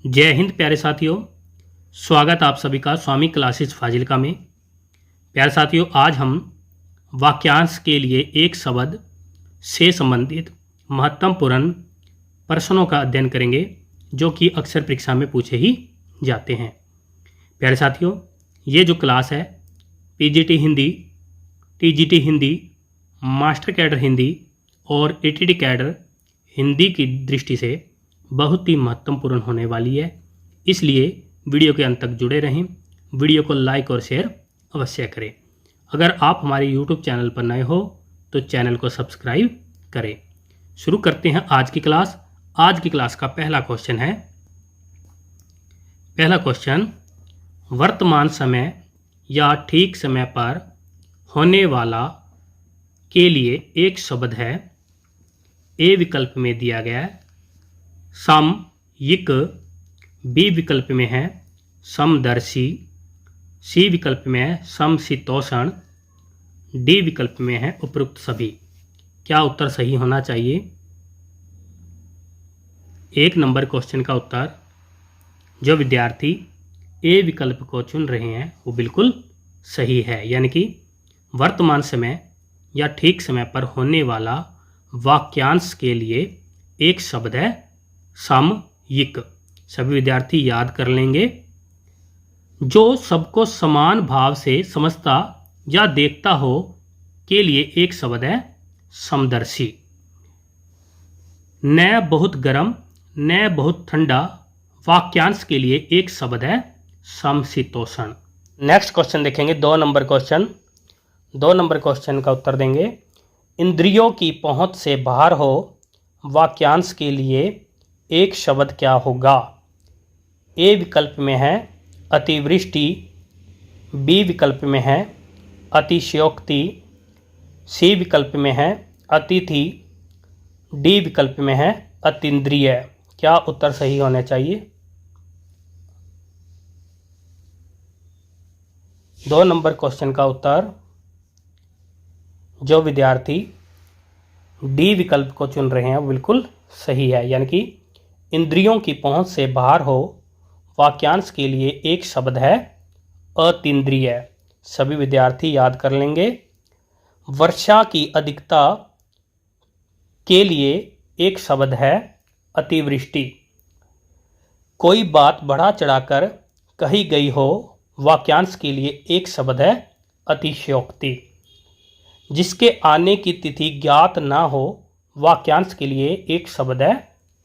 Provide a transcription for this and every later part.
जय हिंद प्यारे साथियों। स्वागत आप सभी का स्वामी क्लासेस फाजिलका में। प्यारे साथियों, आज हम वाक्यांश के लिए एक शब्द से संबंधित महत्वपूर्ण प्रश्नों का अध्ययन करेंगे जो कि अक्सर परीक्षा में पूछे ही जाते हैं। प्यारे साथियों, ये जो क्लास है PGT Hindi, TGT Hindi, master cadre Hindi और एटीटी कैडर हिंदी की दृष्टि से बहुत ही महत्वपूर्ण होने वाली है, इसलिए वीडियो के अंत तक जुड़े रहें। वीडियो को लाइक और शेयर अवश्य करें। अगर आप हमारे यूट्यूब चैनल पर नए हो तो चैनल को सब्सक्राइब करें। शुरू करते हैं आज की क्लास। आज की क्लास का पहला क्वेश्चन है। पहला क्वेश्चन, वर्तमान समय या ठीक समय पर होने वाला के लिए एक शब्द है। ए विकल्प में दिया गया है समयिक, बी विकल्प में है समदर्शी, सी विकल्प में है समशीतोष्ण, डी विकल्प में है उपरोक्त सभी। क्या उत्तर सही होना चाहिए? एक नंबर क्वेश्चन का उत्तर जो विद्यार्थी ए विकल्प को चुन रहे हैं वो बिल्कुल सही है, यानी कि वर्तमान समय या ठीक समय पर होने वाला वाक्यांश के लिए एक शब्द है समयिक। सभी विद्यार्थी याद कर लेंगे। जो सबको समान भाव से समझता या देखता हो के लिए एक शब्द है समदर्शी। न बहुत गर्म न बहुत ठंडा वाक्यांश के लिए एक शब्द है समशीतोष्ण। नेक्स्ट क्वेश्चन देखेंगे, 2 नंबर क्वेश्चन। 2 नंबर क्वेश्चन का उत्तर देंगे, इंद्रियों की पहुंच से बाहर हो वाक्यांश के लिए एक शब्द क्या होगा? ए विकल्प में है अतिवृष्टि, बी विकल्प में है अतिशयोक्ति, सी विकल्प में है अतिथि, डी विकल्प में है अतीन्द्रिय। क्या उत्तर सही होने चाहिए? 2 नंबर क्वेश्चन का उत्तर जो विद्यार्थी डी विकल्प को चुन रहे हैं वो बिल्कुल सही है, यानी कि इंद्रियों की पहुंच से बाहर हो वाक्यांश के लिए एक शब्द है अतीन्द्रिय। सभी विद्यार्थी याद कर लेंगे। वर्षा की अधिकता के लिए एक शब्द है अतिवृष्टि। कोई बात बढ़ा चढ़ाकर कही गई हो वाक्यांश के लिए एक शब्द है अतिशयोक्ति। जिसके आने की तिथि ज्ञात ना हो वाक्यांश के लिए एक शब्द है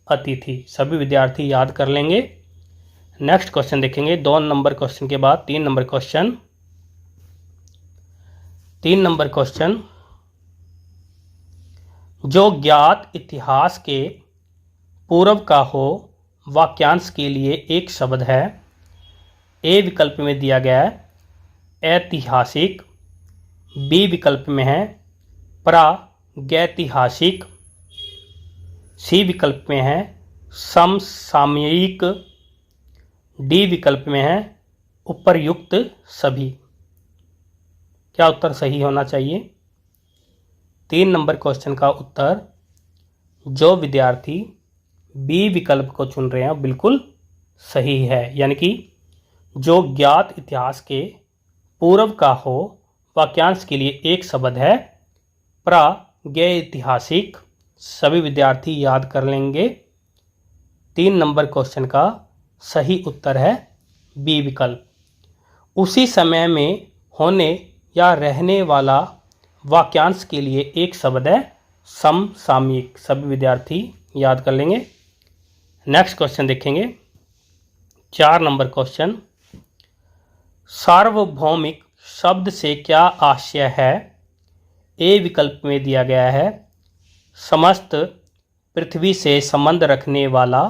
अतिथि। सभी विद्यार्थी याद कर लेंगे। नेक्स्ट क्वेश्चन देखेंगे। 2 नंबर क्वेश्चन के बाद 3 नंबर क्वेश्चन। 3 नंबर क्वेश्चन, जो ज्ञात इतिहास के पूर्व का हो वाक्यांश के लिए एक शब्द है। ए विकल्प में दिया गया है ऐतिहासिक, बी विकल्प में है प्रागैतिहासिक, सी विकल्प में है समसामयिक, डी विकल्प में है उपर्युक्त सभी। क्या उत्तर सही होना चाहिए? 3 नंबर क्वेश्चन का उत्तर जो विद्यार्थी बी विकल्प को चुन रहे हैं बिल्कुल सही है, यानी कि जो ज्ञात इतिहास के पूर्व का हो वाक्यांश के लिए एक शब्द है प्रागैतिहासिक। सभी विद्यार्थी याद कर लेंगे। 3 नंबर क्वेश्चन का सही उत्तर है बी विकल्प। उसी समय में होने या रहने वाला वाक्यांश के लिए एक शब्द है समसामयिक। सभी विद्यार्थी याद कर लेंगे। नेक्स्ट क्वेश्चन देखेंगे। 4 नंबर क्वेश्चन, सार्वभौमिक शब्द से क्या आशय है? ए विकल्प में दिया गया है समस्त पृथ्वी से संबंध रखने वाला,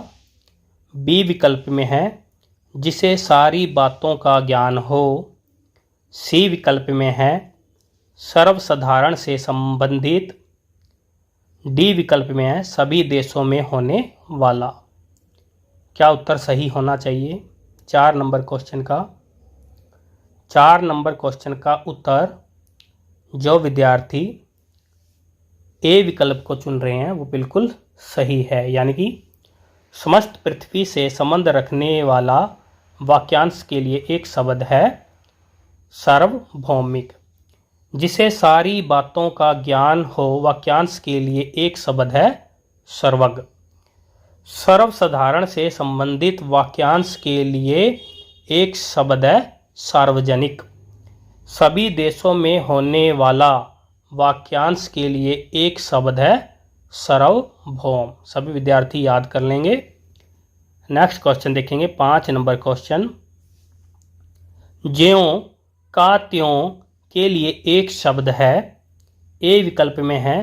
बी विकल्प में है जिसे सारी बातों का ज्ञान हो, सी विकल्प में है सर्वसाधारण से संबंधित, डी विकल्प में है सभी देशों में होने वाला। क्या उत्तर सही होना चाहिए? 4 नंबर क्वेश्चन का 4 नंबर क्वेश्चन का उत्तर जो विद्यार्थी ए विकल्प को चुन रहे हैं वो बिल्कुल सही है, यानी कि समस्त पृथ्वी से संबंध रखने वाला वाक्यांश के लिए एक शब्द है सार्वभौमिक। जिसे सारी बातों का ज्ञान हो वाक्यांश के लिए एक शब्द है सर्वज्ञ। सर्वसाधारण से संबंधित वाक्यांश के लिए एक शब्द है सार्वजनिक। सभी देशों में होने वाला वाक्यांश के लिए एक शब्द है सार्वभौम। सभी विद्यार्थी याद कर लेंगे। नेक्स्ट क्वेश्चन देखेंगे 5 नंबर क्वेश्चन। ज्यों का त्यों के लिए एक शब्द है। ए विकल्प में है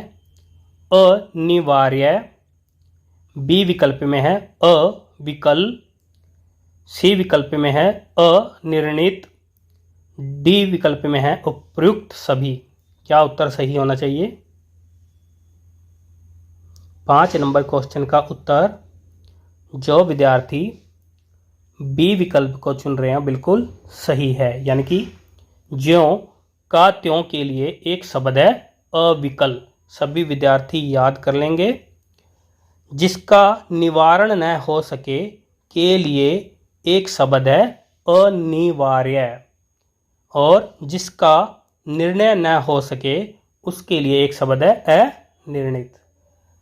अनिवार्य, बी विकल्प में है अविकल, सी विकल्प में है अनिर्णित, डी विकल्प में है उपयुक्त सभी। क्या उत्तर सही होना चाहिए? 5 नंबर क्वेश्चन का उत्तर जो विद्यार्थी बी विकल्प को चुन रहे हैं बिल्कुल सही है, यानी कि ज्यों का त्यों के लिए एक शब्द है अविकल। सभी विद्यार्थी याद कर लेंगे। जिसका निवारण न हो सके के लिए एक शब्द है अनिवार्य, और जिसका निर्णय न हो सके उसके लिए एक शब्द है अनिर्णित।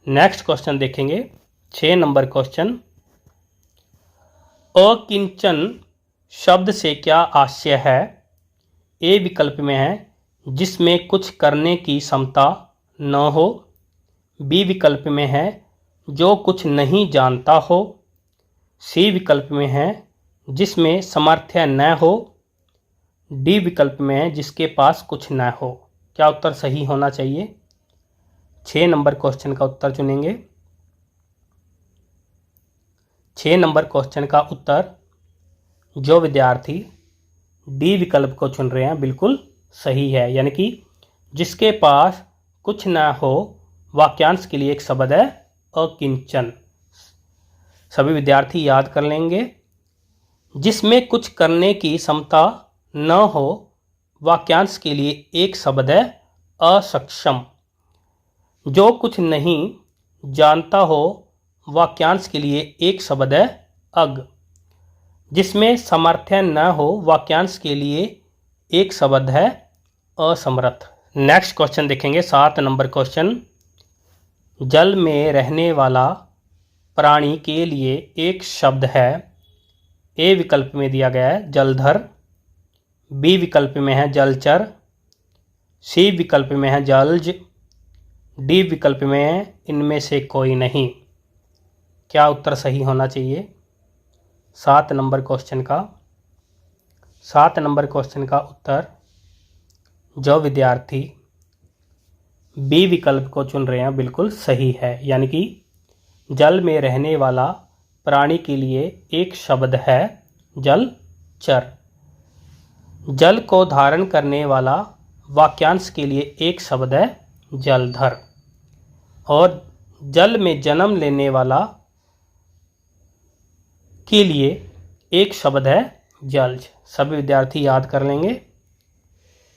नेक्स्ट क्वेश्चन देखेंगे 6 नंबर क्वेश्चन। अकिंचन शब्द से क्या आशय है? ए विकल्प में है जिसमें कुछ करने की क्षमता न हो, बी विकल्प में है जो कुछ नहीं जानता हो, सी विकल्प में है जिसमें सामर्थ्य न हो, डी विकल्प में है जिसके पास कुछ न हो। क्या उत्तर सही होना चाहिए? 6 नंबर क्वेश्चन का उत्तर चुनेंगे। 6 नंबर क्वेश्चन का उत्तर जो विद्यार्थी डी विकल्प को चुन रहे हैं बिल्कुल सही है, यानी कि जिसके पास कुछ न हो वाक्यांश के लिए एक शब्द है अकिंचन। सभी विद्यार्थी याद कर लेंगे। जिसमें कुछ करने की क्षमता न हो वाक्यांश के लिए एक शब्द है असक्षम। जो कुछ नहीं जानता हो वाक्यांश के लिए एक शब्द है अज्ञ। जिसमें सामर्थ्य न हो वाक्यांश के लिए एक शब्द है असमर्थ। नेक्स्ट क्वेश्चन देखेंगे 7 नंबर क्वेश्चन। जल में रहने वाला प्राणी के लिए एक शब्द है। ए विकल्प में दिया गया है जलधर, बी विकल्प में है जलचर, सी विकल्प में है जलज, डी विकल्प में है इनमें से कोई नहीं। क्या उत्तर सही होना चाहिए? 7 नंबर क्वेश्चन का उत्तर जो विद्यार्थी बी विकल्प को चुन रहे हैं बिल्कुल सही है, यानी कि जल में रहने वाला प्राणी के लिए एक शब्द है जलचर। जल को धारण करने वाला वाक्यांश के लिए एक शब्द है जलधर, और जल में जन्म लेने वाला के लिए एक शब्द है जलज। सभी विद्यार्थी याद कर लेंगे।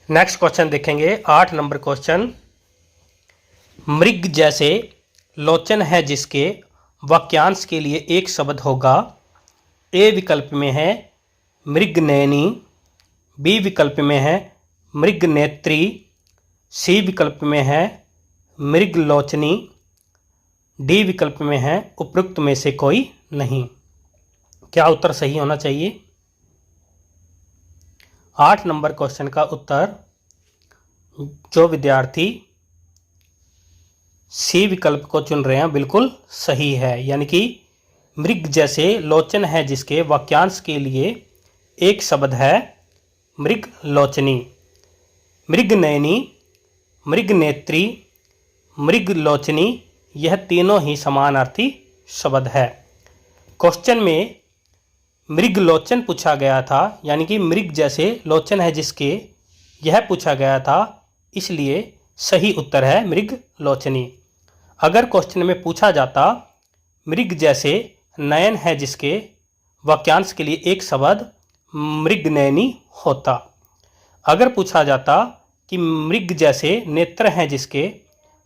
नेक्स्ट क्वेश्चन देखेंगे 8 नंबर क्वेश्चन। मृग जैसे लोचन है जिसके वाक्यांश के लिए एक शब्द होगा। ए विकल्प में है मृगनयनी, बी विकल्प में है मृगनेत्री, सी विकल्प में है मृगलोचनी, डी विकल्प में है उपयुक्त में से कोई नहीं। क्या उत्तर सही होना चाहिए? 8 नंबर क्वेश्चन का उत्तर जो विद्यार्थी सी विकल्प को चुन रहे हैं बिल्कुल सही है, यानी कि मृग जैसे लोचन है जिसके वाक्यांश के लिए एक शब्द है मृगलोचनी। मृगनयनी, मृगनेत्री, मृगलोचनी यह तीनों ही समानार्थी शब्द है। क्वेश्चन में मृगलोचन पूछा गया था, यानी कि मृग जैसे लोचन है जिसके यह पूछा गया था, इसलिए सही उत्तर है मृगलोचनी। अगर क्वेश्चन में पूछा जाता मृग जैसे नयन है जिसके वाक्यांश के लिए एक शब्द मृगनयनी होता। अगर पूछा जाता कि मृग जैसे नेत्र हैं जिसके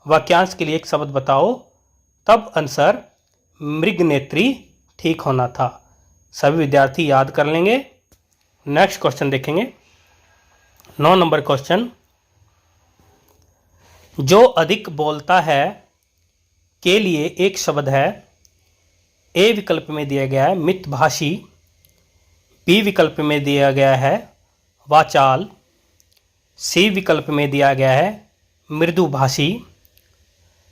वाक्यांश के लिए एक शब्द बताओ, तब आंसर मृगनेत्री ठीक होना था। सभी विद्यार्थी याद कर लेंगे। नेक्स्ट क्वेश्चन देखेंगे 9 नंबर क्वेश्चन। जो अधिक बोलता है के लिए एक शब्द है। ए विकल्प में दिया गया है मितभाषी, बी विकल्प में दिया गया है वाचाल, सी विकल्प में दिया गया है मृदुभाषी,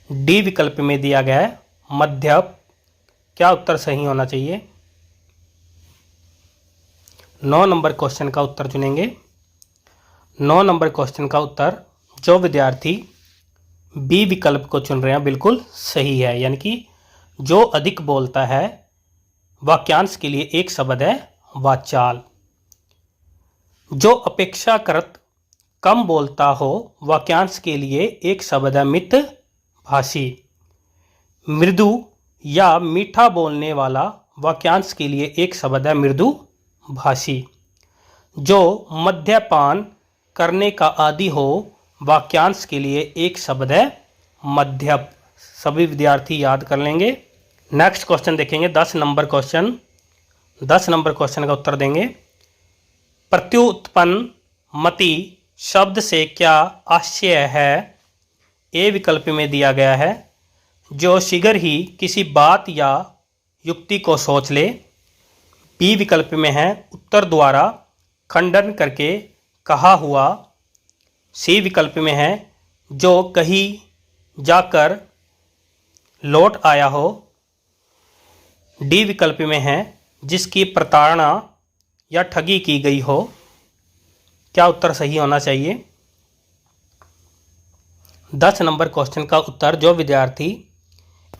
डी विकल्प में दिया गया है मध्यप। क्या उत्तर सही होना चाहिए? 9 नंबर क्वेश्चन का उत्तर चुनेंगे। 9 नंबर क्वेश्चन का उत्तर जो विद्यार्थी बी विकल्प को चुन रहे हैं बिल्कुल सही है, यानी कि जो अधिक बोलता है वाक्यांश के लिए एक शब्द है वाचाल। जो अपेक्षाकृत कम बोलता हो वाक्यांश के लिए एक शब्द है मितभाषी। मृदु या मीठा बोलने वाला वाक्यांश के लिए एक शब्द है मृदुभाषी। जो मद्यपान करने का आदी हो वाक्यांश के लिए एक शब्द है मध्यप। सभी विद्यार्थी याद कर लेंगे। नेक्स्ट क्वेश्चन देखेंगे 10 नंबर क्वेश्चन। 10 नंबर क्वेश्चन का उत्तर देंगे। प्रत्युत्पन्न मति शब्द से क्या आशय है? ए विकल्प में दिया गया है जो शीघ्र ही किसी बात या युक्ति को सोच ले। बी विकल्प में है उत्तर द्वारा खंडन करके कहा हुआ। सी विकल्प में है जो कहीं जाकर लौट आया हो। डी विकल्प में है जिसकी प्रताड़ना या ठगी की गई हो। क्या उत्तर सही होना चाहिए? 10 नंबर क्वेश्चन का उत्तर जो विद्यार्थी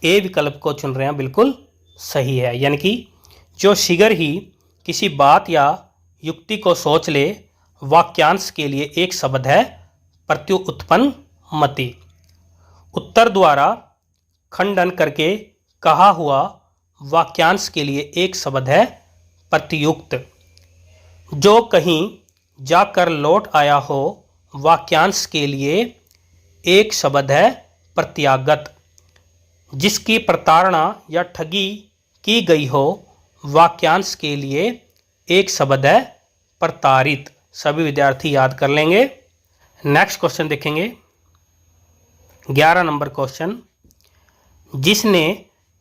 ए विकल्प को चुन रहे हैं बिल्कुल सही है, यानी कि जो शीघ्र ही किसी बात या युक्ति को सोच ले वाक्यांश के लिए एक शब्द है प्रत्युत्पन्न मति। उत्तर द्वारा खंडन करके कहा हुआ वाक्यांश के लिए एक शब्द है प्रत्युक्त। जो कहीं जाकर लौट आया हो वाक्यांश के लिए एक शब्द है प्रत्यागत। जिसकी प्रताड़ना या ठगी की गई हो वाक्यांश के लिए एक शब्द है प्रताड़ित। सभी विद्यार्थी याद कर लेंगे। नेक्स्ट क्वेश्चन देखेंगे 11 नंबर क्वेश्चन। जिसने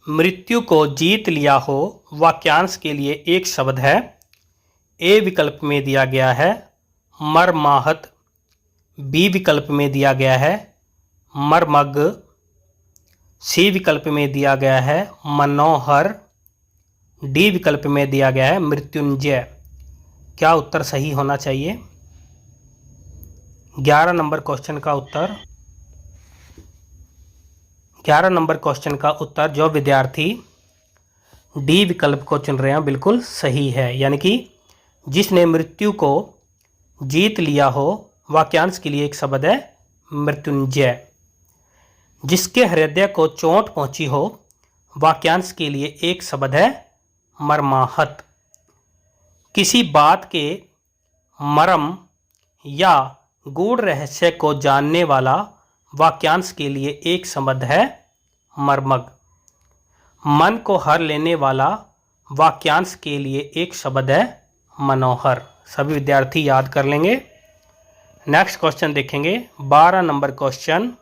मृत्यु को जीत लिया हो वाक्यांश के लिए एक शब्द है। ए विकल्प में दिया गया है मर्माहत, बी विकल्प में दिया गया है मर्मग, सी विकल्प में दिया गया है मनोहर, डी विकल्प में दिया गया है मृत्युंजय। क्या उत्तर सही होना चाहिए? 11 नंबर क्वेश्चन का उत्तर 11 नंबर क्वेश्चन का उत्तर जो विद्यार्थी डी विकल्प को चुन रहे हैं बिल्कुल सही है, यानी कि जिसने मृत्यु को जीत लिया हो वाक्यांश के लिए एक शब्द है मृत्युंजय। जिसके हृदय को चोट पहुंची हो वाक्यांश के लिए एक शब्द है मर्माहत। किसी बात के मर्म या गूढ़ रहस्य को जानने वाला वाक्यांश के लिए एक शब्द है मर्मग। मन को हर लेने वाला वाक्यांश के लिए एक शब्द है मनोहर। सभी विद्यार्थी याद कर लेंगे। नेक्स्ट क्वेश्चन देखेंगे 12 नंबर क्वेश्चन।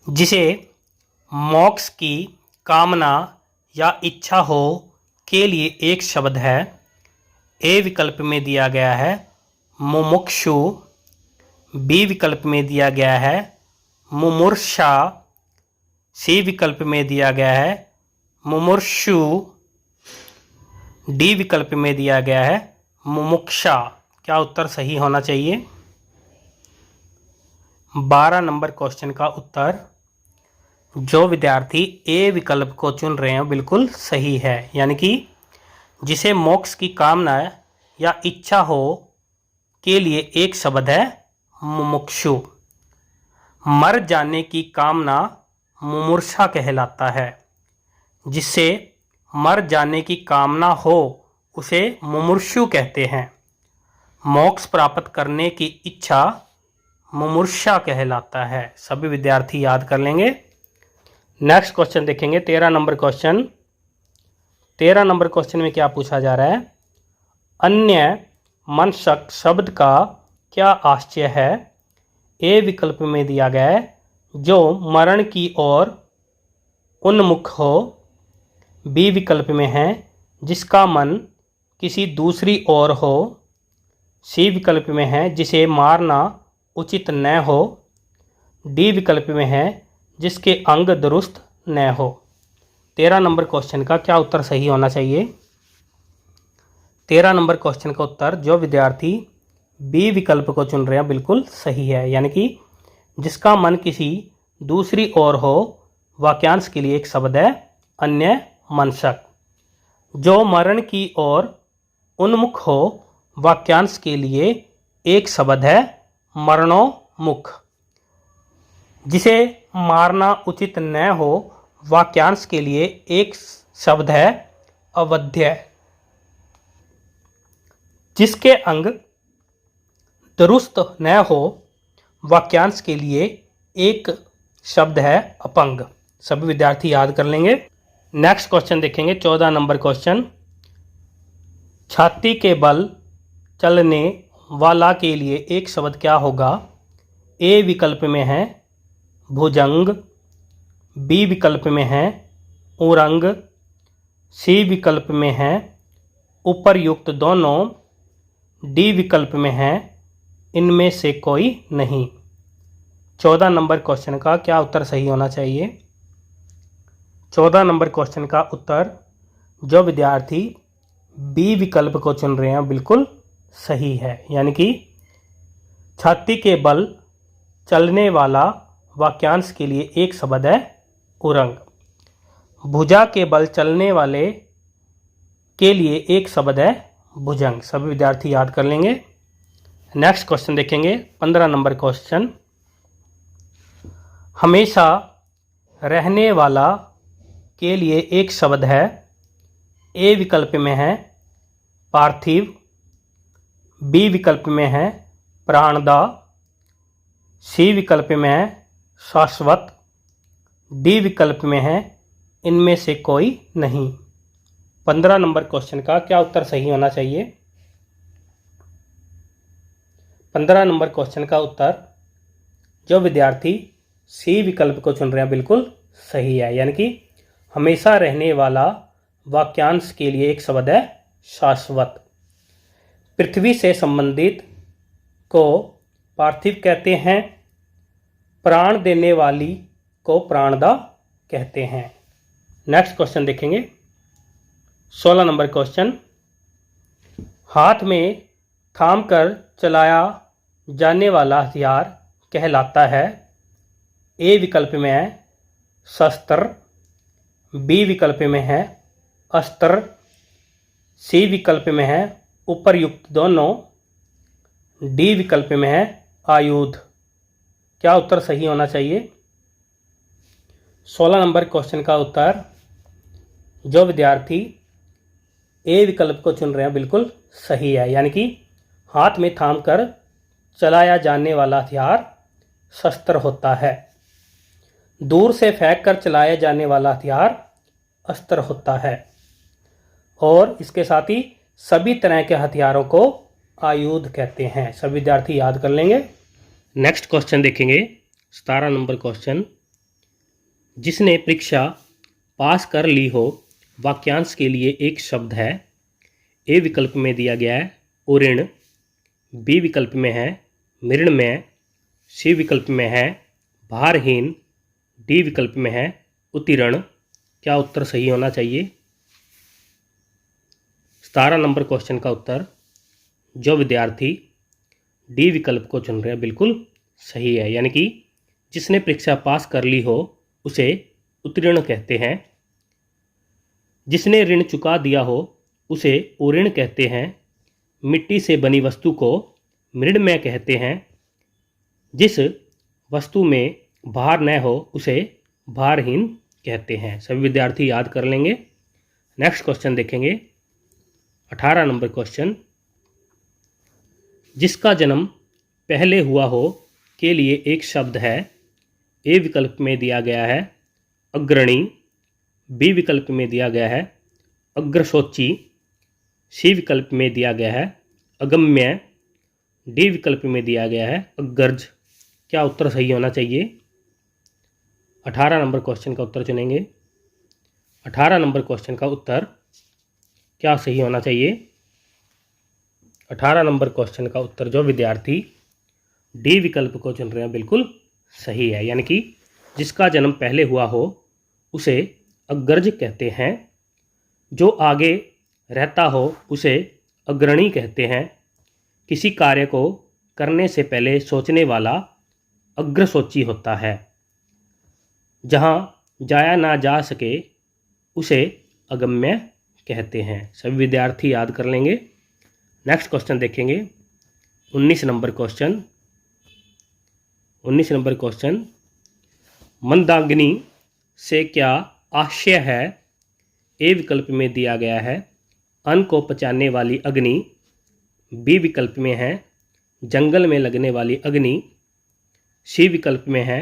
जिसे मोक्ष की कामना या इच्छा हो के लिए एक शब्द है। ए विकल्प में दिया गया है मुमुक्षु, बी विकल्प में दिया गया है मुमूर्षा, सी विकल्प में दिया गया है मुमूर्षु, डी विकल्प में दिया गया है मुमुक्षा। क्या उत्तर सही होना चाहिए? 12 नंबर क्वेश्चन का उत्तर जो विद्यार्थी ए विकल्प को चुन रहे हैं बिल्कुल सही है, यानी कि जिसे मोक्ष की कामना या इच्छा हो के लिए एक शब्द है मुमुक्षु। मर जाने की कामना मुमूर्षा कहलाता है। जिससे मर जाने की कामना हो उसे मुमुक्षु कहते हैं। मोक्ष प्राप्त करने की इच्छा मुमूर्षा कहलाता है। सभी विद्यार्थी याद कर लेंगे। नेक्स्ट क्वेश्चन देखेंगे 13 नंबर क्वेश्चन। 13 नंबर क्वेश्चन में क्या पूछा जा रहा है, अन्य मनसक शब्द का क्या आशय है। ए विकल्प में दिया गया है जो मरण की ओर उन्मुख हो। बी विकल्प में है जिसका मन किसी दूसरी ओर हो। सी विकल्प में है जिसे मारना उचित न हो। डी विकल्प में है जिसके अंग दुरुस्त न हो। 13 नंबर क्वेश्चन का क्या उत्तर सही होना चाहिए। 13 नंबर क्वेश्चन का उत्तर जो विद्यार्थी बी विकल्प को चुन रहे हैं बिल्कुल सही है, यानी कि जिसका मन किसी दूसरी ओर हो, वाक्यांश के लिए एक शब्द है अन्य मनसक। जो मरण की ओर उन्मुख हो, वाक्यांश के लिए एक शब्द है मरणोमुख। जिसे मारना उचित न हो, वाक्यांश के लिए एक शब्द है अवध्य। जिसके अंग दुरुस्त न हो, वाक्यांश के लिए एक शब्द है अपंग। सभी विद्यार्थी याद कर लेंगे। नेक्स्ट क्वेश्चन देखेंगे 14 नंबर क्वेश्चन। छाती के बल चलने वाला के लिए एक शब्द क्या होगा। ए विकल्प में है भुजंग। बी विकल्प में है उरंग। सी विकल्प में है उपर्युक्त दोनों। डी विकल्प में है इनमें से कोई नहीं। 14 नंबर क्वेश्चन का क्या उत्तर सही होना चाहिए। 14 नंबर क्वेश्चन का उत्तर जो विद्यार्थी बी विकल्प को चुन रहे हैं बिल्कुल सही है, यानी कि छाती के बल चलने वाला वाक्यांश के लिए एक शब्द है उरंग। भुजा के बल चलने वाले के लिए एक शब्द है भुजंग। सभी विद्यार्थी याद कर लेंगे। नेक्स्ट क्वेश्चन देखेंगे 15 नंबर क्वेश्चन। हमेशा रहने वाला के लिए एक शब्द है। ए विकल्प में है पार्थिव। बी विकल्प में है प्राणदा। सी विकल्प में है शाश्वत। डी विकल्प में है इनमें से कोई नहीं। 15 नंबर क्वेश्चन का क्या उत्तर सही होना चाहिए। 15 नंबर क्वेश्चन का उत्तर जो विद्यार्थी सी विकल्प को चुन रहे हैं बिल्कुल सही है, यानी कि हमेशा रहने वाला वाक्यांश के लिए एक शब्द है शाश्वत। पृथ्वी से संबंधित को पार्थिव कहते हैं। प्राण देने वाली को प्राणदा कहते हैं। नेक्स्ट क्वेश्चन देखेंगे 16 नंबर क्वेश्चन। हाथ में थाम कर चलाया जाने वाला हथियार कहलाता है। ए विकल्प में है शस्त्र। बी विकल्प में है अस्त्र। सी विकल्प में है उपर्युक्त दोनों। डी विकल्प में है आयुध। क्या उत्तर सही होना चाहिए। 16 नंबर क्वेश्चन का उत्तर जो विद्यार्थी ए विकल्प को चुन रहे हैं बिल्कुल सही है, यानी कि हाथ में थाम कर चलाया जाने वाला हथियार शस्त्र होता है। दूर से फेंक कर चलाया जाने वाला हथियार अस्त्र होता है। और इसके साथ ही सभी तरह के हथियारों को आयुध कहते हैं। सभी विद्यार्थी याद कर लेंगे। नेक्स्ट क्वेश्चन देखेंगे 17 नंबर क्वेश्चन। जिसने परीक्षा पास कर ली हो, वाक्यांश के लिए एक शब्द है। ए विकल्प में दिया गया है उऋण। बी विकल्प में है मृण्मय। सी विकल्प में है भारहीन। डी विकल्प में है उत्तीर्ण। क्या उत्तर सही होना चाहिए। 17 नंबर क्वेश्चन का उत्तर जो विद्यार्थी डी विकल्प को चुन रहे हैं बिल्कुल सही है, यानी कि जिसने परीक्षा पास कर ली हो उसे उत्तीर्ण कहते हैं। जिसने ऋण चुका दिया हो उसे उऋण कहते हैं। मिट्टी से बनी वस्तु को मृण्मय कहते हैं। जिस वस्तु में भार न हो उसे भारहीन कहते हैं। सभी विद्यार्थी याद कर लेंगे। नेक्स्ट क्वेश्चन देखेंगे 18 नंबर क्वेश्चन। जिसका जन्म पहले हुआ हो के लिए एक शब्द है। ए विकल्प में दिया गया है अग्रणी, बी विकल्प में दिया गया है अग्रसोची, सी विकल्प में दिया गया है अगम्य, डी विकल्प में दिया गया है अग्रज। क्या उत्तर सही होना चाहिए? 18 नंबर क्वेश्चन का उत्तर चुनेंगे। 18 नंबर क्वेश्चन का उत्तर क्या सही होना चाहिए? 18 नंबर क्वेश्चन का उत्तर जो विद्यार्थी डी विकल्प को चुन रहे हैं बिल्कुल सही है, यानी कि जिसका जन्म पहले हुआ हो उसे अग्रज कहते हैं, जो आगे रहता हो उसे अग्रणी कहते हैं, किसी कार्य को करने से पहले सोचने वाला अग्रसोची होता है, जहाँ जाया ना जा सके उसे अगम्य कहते हैं। सभी विद्यार्थी याद कर लेंगे। नेक्स्ट क्वेश्चन देखेंगे 19 नंबर क्वेश्चन। 19 नंबर क्वेश्चन, मंदाग्नि से क्या आशय है? ए विकल्प में दिया गया है अन्न को पचाने वाली अग्नि, बी विकल्प में है जंगल में लगने वाली अग्नि, सी विकल्प में है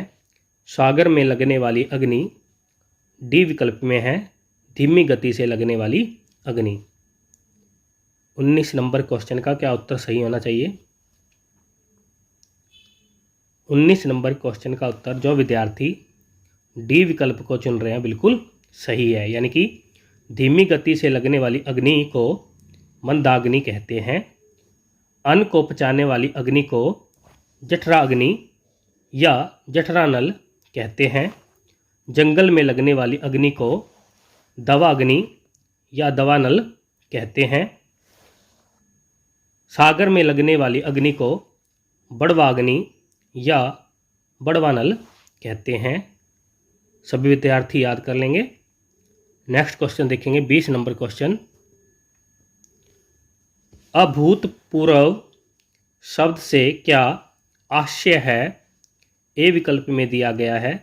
सागर में लगने वाली अग्नि, डी विकल्प में है धीमी गति से लगने वाली अग्नि। 19 नंबर क्वेश्चन का क्या उत्तर सही होना चाहिए? 19 नंबर क्वेश्चन का उत्तर जो विद्यार्थी डी विकल्प को चुन रहे हैं बिल्कुल सही है, यानी कि धीमी गति से लगने वाली अग्नि को मंदाग्नि कहते हैं, अन्न को पचाने वाली अग्नि को जठरा अग्नि या जठरानल कहते हैं, जंगल में लगने वाली अग्नि को दवा अग्नि या दवानल कहते हैं, सागर में लगने वाली अग्नि को बड़वा अग्नि या बड़वानल कहते हैं। सभी विद्यार्थी याद कर लेंगे। नेक्स्ट क्वेश्चन देखेंगे 20 नंबर क्वेश्चन, अभूतपूर्व शब्द से क्या आशय है? ए विकल्प में दिया गया है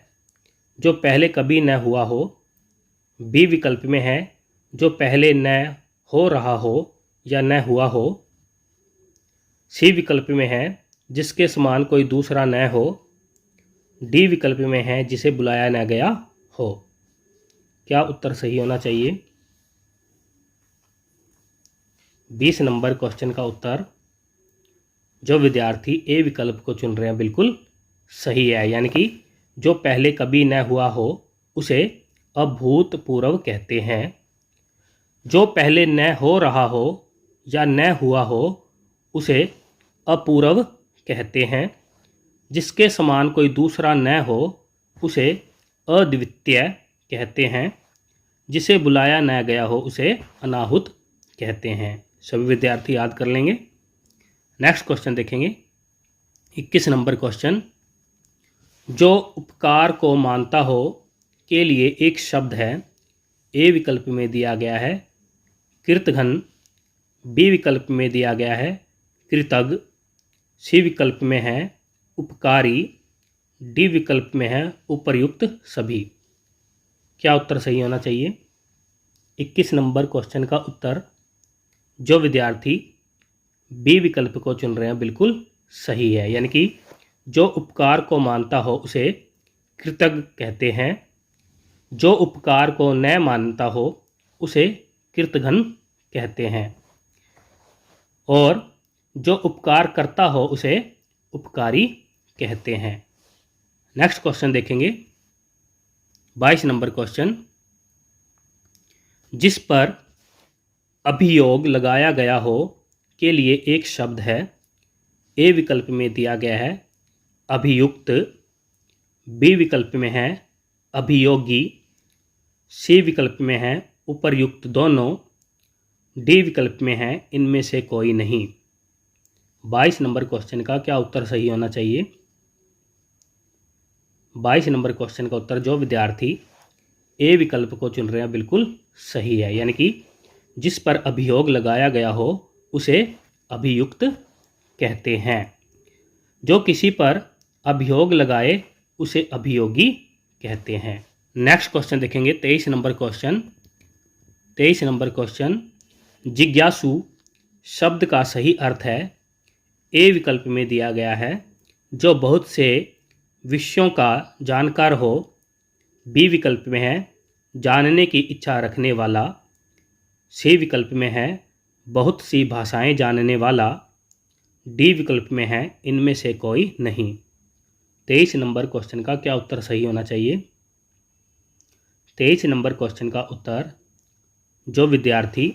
जो पहले कभी न हुआ हो, बी विकल्प में है जो पहले न हो रहा हो या न हुआ हो, सी विकल्प में है जिसके समान कोई दूसरा न हो, डी विकल्प में है जिसे बुलाया न गया हो। क्या उत्तर सही होना चाहिए? 20 नंबर क्वेश्चन का उत्तर जो विद्यार्थी ए विकल्प को चुन रहे हैं बिल्कुल सही है, यानी कि जो पहले कभी न हुआ हो उसे अभूतपूर्व कहते हैं, जो पहले न हो रहा हो या न हुआ हो उसे अपूर्व कहते हैं, जिसके समान कोई दूसरा न हो उसे अद्वितीय कहते हैं, जिसे बुलाया न गया हो उसे अनाहुत कहते हैं। सभी विद्यार्थी याद कर लेंगे। नेक्स्ट क्वेश्चन देखेंगे 21 नंबर क्वेश्चन, जो उपकार को मानता हो के लिए एक शब्द है। ए विकल्प में दिया गया है कृतघ्न, बी विकल्प में दिया गया है कृतज्ञ, सी विकल्प में है उपकारी, डी विकल्प में है उपर्युक्त सभी। क्या उत्तर सही होना चाहिए? 21 नंबर क्वेश्चन का उत्तर जो विद्यार्थी बी विकल्प को चुन रहे हैं बिल्कुल सही है, यानी कि जो उपकार को मानता हो उसे कृतज्ञ कहते हैं, जो उपकार को न मानता हो उसे कृतघ्न कहते हैं, और जो उपकार करता हो उसे उपकारी कहते हैं। नेक्स्ट क्वेश्चन देखेंगे 22 नंबर क्वेश्चन, जिस पर अभियोग लगाया गया हो के लिए एक शब्द है। ए विकल्प में दिया गया है अभियुक्त, बी विकल्प में है अभियोगी, सी विकल्प में है उपर्युक्त दोनों, डी विकल्प में है इनमें से कोई नहीं। 22 नंबर क्वेश्चन का क्या उत्तर सही होना चाहिए? 22 नंबर क्वेश्चन का उत्तर जो विद्यार्थी ए विकल्प को चुन रहे हैं बिल्कुल सही है, यानी कि जिस पर अभियोग लगाया गया हो उसे अभियुक्त कहते हैं, जो किसी पर अभियोग लगाए उसे अभियोगी कहते हैं। नेक्स्ट क्वेश्चन देखेंगे 23 नंबर क्वेश्चन। 23 नंबर क्वेश्चन, जिज्ञासु शब्द का सही अर्थ है। ए विकल्प में दिया गया है जो बहुत से विषयों का जानकार हो, बी विकल्प में है जानने की इच्छा रखने वाला, सी विकल्प में है बहुत सी भाषाएं जानने वाला, डी विकल्प में है इनमें से कोई नहीं। 23 नंबर क्वेश्चन का क्या उत्तर सही होना चाहिए? 23 नंबर क्वेश्चन का उत्तर जो विद्यार्थी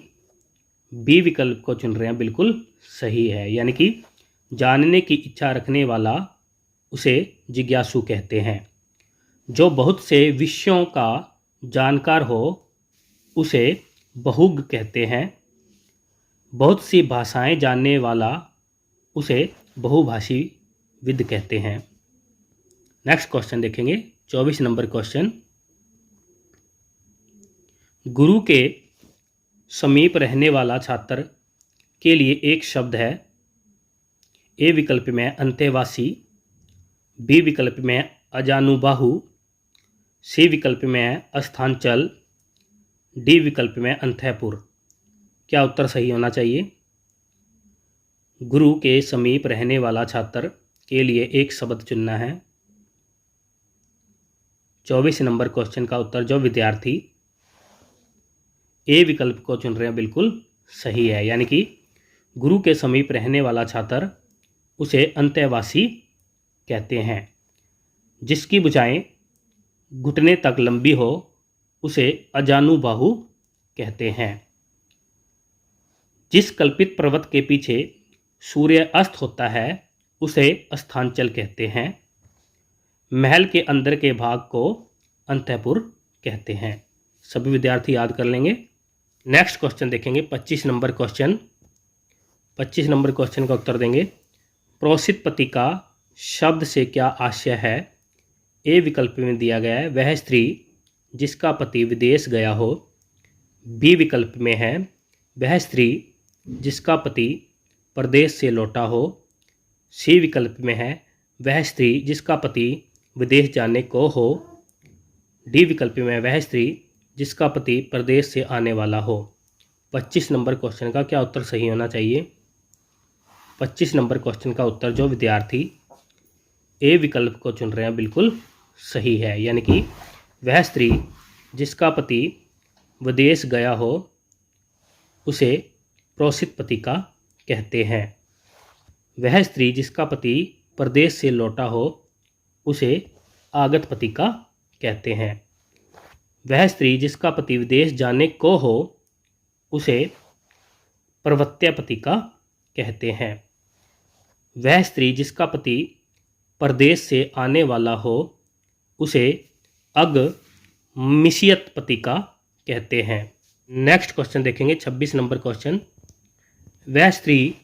बी विकल्प को चुन रहे हैं बिल्कुल सही है, यानी कि जानने की इच्छा रखने वाला उसे जिज्ञासु कहते हैं। जो बहुत से विषयों का जानकार हो उसे बहुज्ञ कहते हैं। बहुत सी भाषाएं जानने वाला उसे बहुभाषी विद कहते हैं। नेक्स्ट क्वेश्चन देखेंगे 24 नंबर क्वेश्चन। गुरु के समीप रहने वाला छात्र के लिए एक शब्द है। ए विकल्प में अंतेवासी, बी विकल्प में अजानुबाहु, सी विकल्प में अस्थांचल, डी विकल्प में अंतःपुर। क्या उत्तर सही होना चाहिए? गुरु के समीप रहने वाला छात्र के लिए एक शब्द चुनना है। 24 नंबर क्वेश्चन का उत्तर जो विद्यार्थी ए विकल्प को चुन रहे हैं बिल्कुल सही है, यानी कि गुरु के समीप रहने वाला छात्र उसे अंतःवासी कहते हैं। जिसकी भुजाएं घुटने तक लंबी हो उसे अजानुबाहु कहते हैं। जिस कल्पित पर्वत के पीछे सूर्य अस्त होता है उसे अस्थांचल कहते हैं। महल के अंदर के भाग को अंतःपुर कहते हैं। सभी विद्यार्थी याद कर लेंगे। नेक्स्ट क्वेश्चन देखेंगे 25 नंबर क्वेश्चन। 25 नंबर क्वेश्चन का उत्तर देंगे। प्रोसित पति का शब्द से क्या आशय है? ए विकल्प में दिया गया है वह स्त्री जिसका पति विदेश गया हो। बी विकल्प में है वह स्त्री जिसका पति परदेश से लौटा हो। सी विकल्प में है वह स्त्री जिसका पति विदेश जाने को हो। डी विकल्प में वह स्त्री जिसका पति परदेश से आने वाला हो। 25 नंबर क्वेश्चन का क्या उत्तर सही होना चाहिए? 25 नंबर क्वेश्चन का उत्तर जो विद्यार्थी ए विकल्प को चुन रहे हैं बिल्कुल सही है, यानी कि वह स्त्री जिसका पति विदेश गया हो उसे प्रोसित पति का कहते हैं। वह स्त्री जिसका पति परदेश से लौटा हो उसे आगत पति का कहते हैं। वह स्त्री जिसका पति विदेश जाने को हो उसे प्रवत्या पति का कहते हैं। वह स्त्री जिसका पति परदेश से आने वाला हो उसे अगमिष्यत पति का कहते हैं। नेक्स्ट क्वेश्चन देखेंगे 26 नंबर क्वेश्चन। वह स्त्री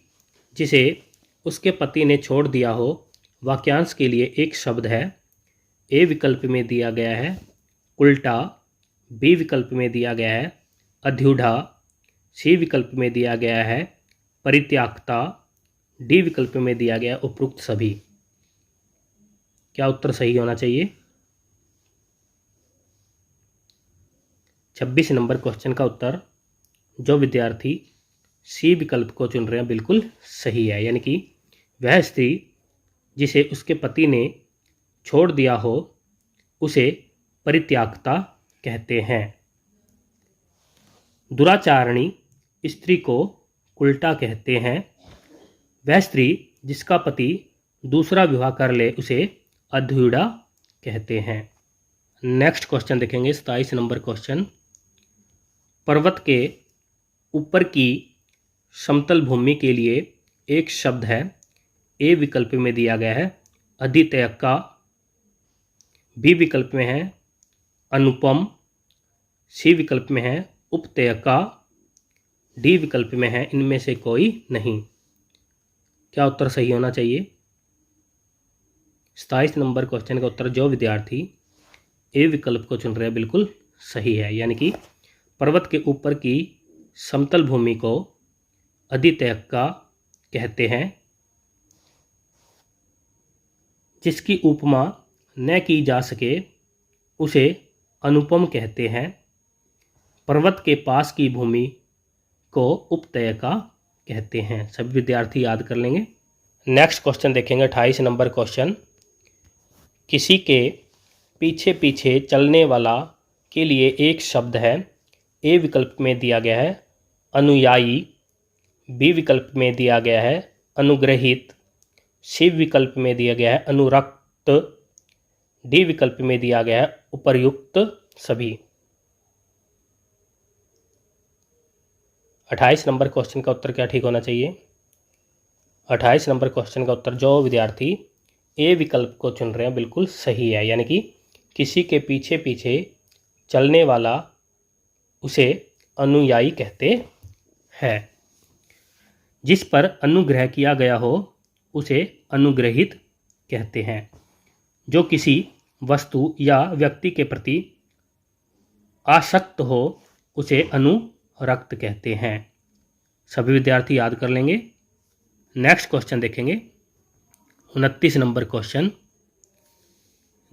जिसे उसके पति ने छोड़ दिया हो वाक्यांश के लिए एक शब्द है। ए विकल्प में दिया गया है उल्टा, बी विकल्प में दिया गया है अध्युढ़ा, सी विकल्प में दिया गया है परित्यागता, डी विकल्प में दिया गया उपरोक्त सभी। क्या उत्तर सही होना चाहिए? 26 नंबर क्वेश्चन का उत्तर जो विद्यार्थी सी विकल्प को चुन रहे हैं बिल्कुल सही है, यानी कि वह स्त्री जिसे उसके पति ने छोड़ दिया हो उसे परित्यागता कहते हैं। दुराचारणी स्त्री को उल्टा कहते हैं। वह स्त्री जिसका पति दूसरा विवाह कर ले उसे अध्युड़ा कहते हैं। नेक्स्ट क्वेश्चन देखेंगे 27 नंबर क्वेश्चन। पर्वत के ऊपर की समतल भूमि के लिए एक शब्द है। ए विकल्प में दिया गया है अधित्यका, बी विकल्प में है अनुपम, सी विकल्प में है उपत्यका, डी विकल्प में है इनमें से कोई नहीं। क्या उत्तर सही होना चाहिए? 27 नंबर क्वेश्चन का उत्तर जो विद्यार्थी ए विकल्प को चुन रहे हैं बिल्कुल सही है, यानी कि पर्वत के ऊपर की समतल भूमि को अधित्यका कहते हैं। जिसकी उपमा न की जा सके उसे अनुपम कहते हैं। पर्वत के पास की भूमि को उपत्यका कहते हैं। सभी विद्यार्थी याद कर लेंगे। नेक्स्ट क्वेश्चन देखेंगे 28 नंबर क्वेश्चन। किसी के पीछे पीछे चलने वाला के लिए एक शब्द है। ए विकल्प में दिया गया है अनुयायी, बी विकल्प में दिया गया है अनुग्रहित, सी विकल्प में दिया गया है अनुरक्त, डी विकल्प में दिया गया है उपर्युक्त सभी। 28 नंबर क्वेश्चन का उत्तर क्या ठीक होना चाहिए? 28 नंबर क्वेश्चन का उत्तर जो विद्यार्थी ए विकल्प को चुन रहे हैं बिल्कुल सही है, यानी कि किसी के पीछे पीछे चलने वाला उसे अनुयायी कहते हैं। जिस पर अनुग्रह किया गया हो उसे अनुग्रहित कहते हैं। जो किसी वस्तु या व्यक्ति के प्रति आसक्त हो उसे अनुरक्त कहते हैं। सभी विद्यार्थी याद कर लेंगे। नेक्स्ट क्वेश्चन देखेंगे 29 नंबर क्वेश्चन।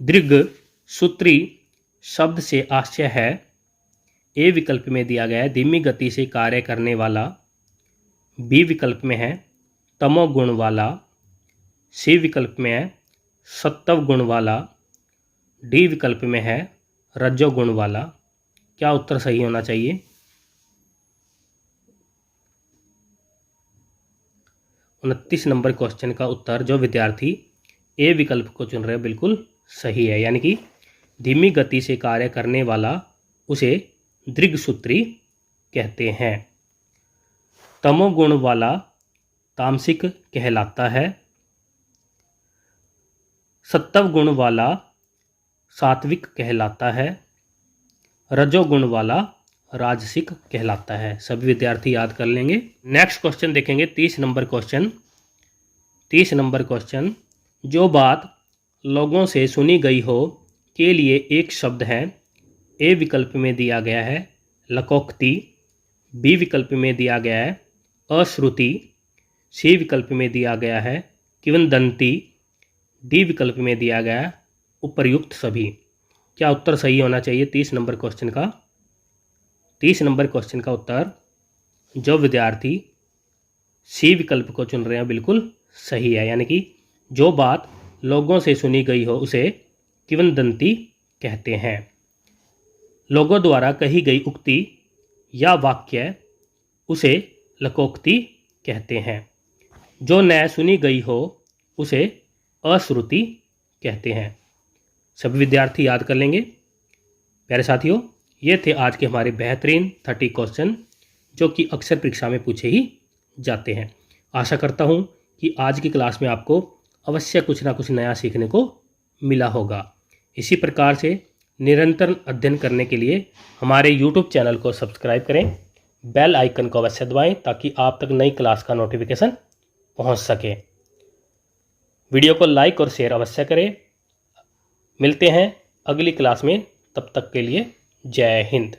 दीर्घ सूत्री शब्द से आशय है। ए विकल्प में दिया गया है धीमी गति से कार्य करने वाला, बी विकल्प में है तमोगुण वाला, सी विकल्प में है सत्व गुण वाला, डी विकल्प में है रजोगुण वाला। क्या उत्तर सही होना चाहिए? उनतीस नंबर क्वेश्चन का उत्तर जो विद्यार्थी ए विकल्प को चुन रहे हैं बिल्कुल सही है, यानी कि धीमी गति से कार्य करने वाला उसे दीर्घसूत्री कहते हैं। तमोगुण वाला तामसिक कहलाता है। सत्व गुण वाला सात्विक कहलाता है। रजोगुण वाला राजसिक कहलाता है। सभी विद्यार्थी याद कर लेंगे। नेक्स्ट क्वेश्चन देखेंगे 30 नंबर क्वेश्चन। 30 number question. जो बात लोगों से सुनी गई हो के लिए एक शब्द है। ए विकल्प में दिया गया है लकोक्ति, बी विकल्प में दिया गया है अश्रुति, सी विकल्प में दिया गया है किंवदंती, डी विकल्प में दिया गया है उपर्युक्त सभी। क्या उत्तर सही होना चाहिए 30 नंबर क्वेश्चन का? 30 नंबर क्वेश्चन का उत्तर जो विद्यार्थी सी विकल्प को चुन रहे हैं बिल्कुल सही है, यानी कि जो बात लोगों से सुनी गई हो उसे किंवदंती कहते हैं। लोगों द्वारा कही गई उक्ति या वाक्य उसे लकोक्ति कहते हैं। जो न सुनी गई हो उसे अश्रुति कहते हैं। सभी विद्यार्थी याद कर लेंगे। प्यारे साथियों, ये थे आज के हमारे बेहतरीन 30 क्वेश्चन जो कि अक्सर परीक्षा में पूछे ही जाते हैं। आशा करता हूँ कि आज की क्लास में आपको अवश्य कुछ ना कुछ नया सीखने को मिला होगा। इसी प्रकार से निरंतर अध्ययन करने के लिए हमारे YouTube चैनल को सब्सक्राइब करें, बेल आइकन को अवश्य दबाएं ताकि आप तक नई क्लास का नोटिफिकेशन पहुंच सके। वीडियो को लाइक और शेयर अवश्य करें। मिलते हैं अगली क्लास में, तब तक के लिए जय हिंद।